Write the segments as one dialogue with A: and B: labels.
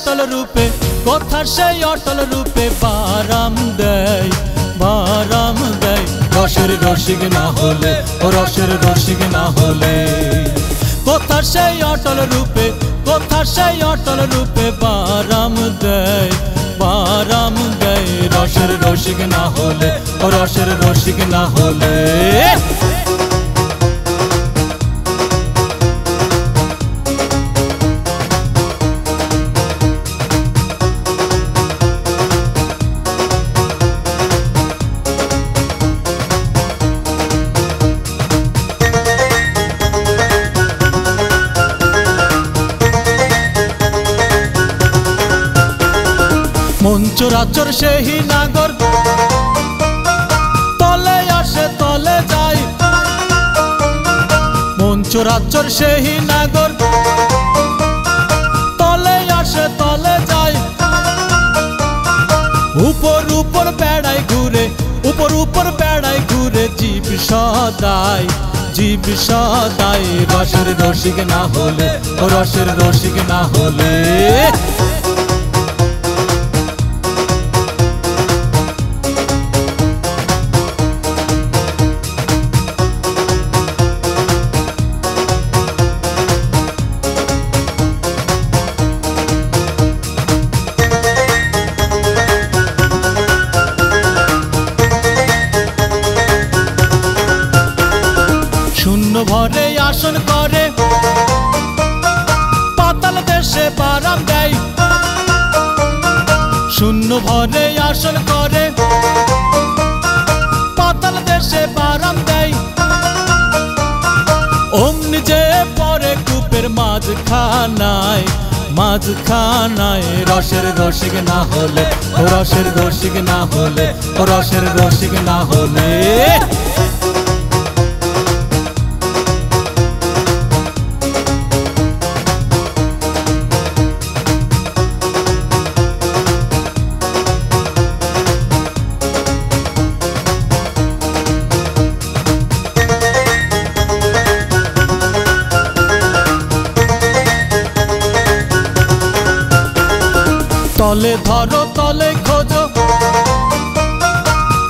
A: অটল রূপে কথার সেই অটল রূপে বারাম দেয় রসের রসিক না হলে ও রসের রসিক না হলে কথার সেই অটল রূপে বারাম দেয় রসের রসিক না হলে ও রসের রসিক না হলে মঞ্চরাচর সেহি নাগর তলে আসে তলে যায় মঞ্চরাচর সেহি নাগর তলে আসে তলে যায় উপর বেড়ায় ঘুরে জীব সদাই রসের রসিক না হলে ও রসের রসিক না হলে শূন্য ভরে আসন করে পাতাল দেশে বারাম দেয় শূন্য ভরে আসন করে পাতাল দেশে বারাম দেয় অমনি যে পরে কূপের মাঝখানায় রসের রসিক না হলে ও রসের রসিক না হলে ও রসের রসিক না হলে তলে ধরো তলে খোঁজো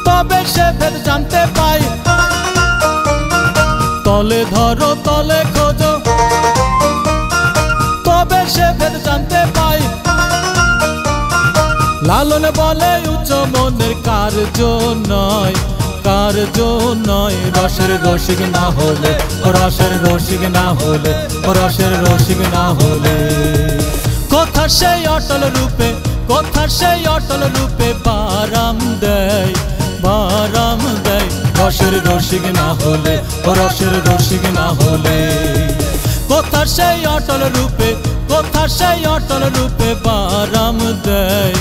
A: তবে সে ভেদ জানতে পাই তলে ধরো তলে খোঁজো তবে সে ভেদ জানতে পাই লালন বলে উচ্চ মনের কার্য নয় রসের রসিক না হলে ও রসের রসিক না হলে ও রসের রসিক না হলে কথার সেই অটল রূপে বারাম দেয় রসের রসিক না হলে ও রসের রসিক না হলে কথার সেই অটল রূপে বারাম দেয়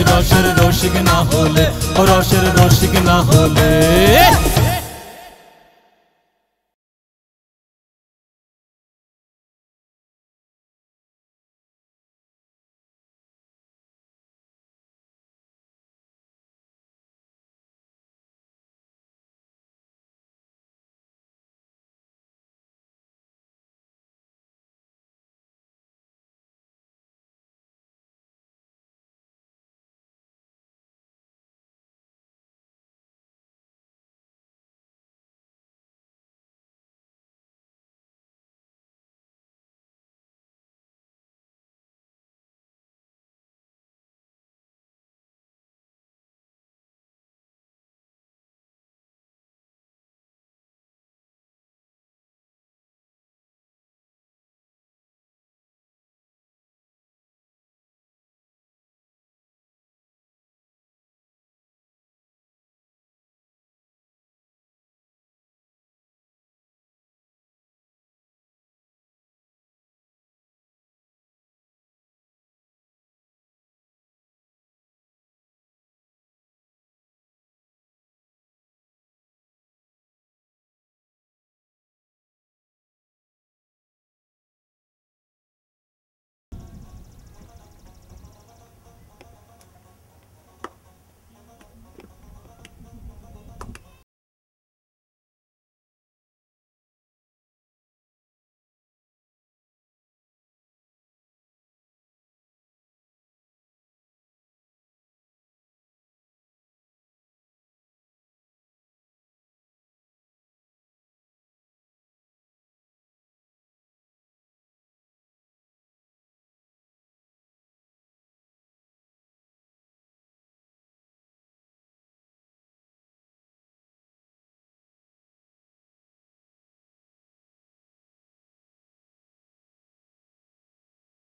A: রসের রসিক না হলে ও রসের রসিক না হলে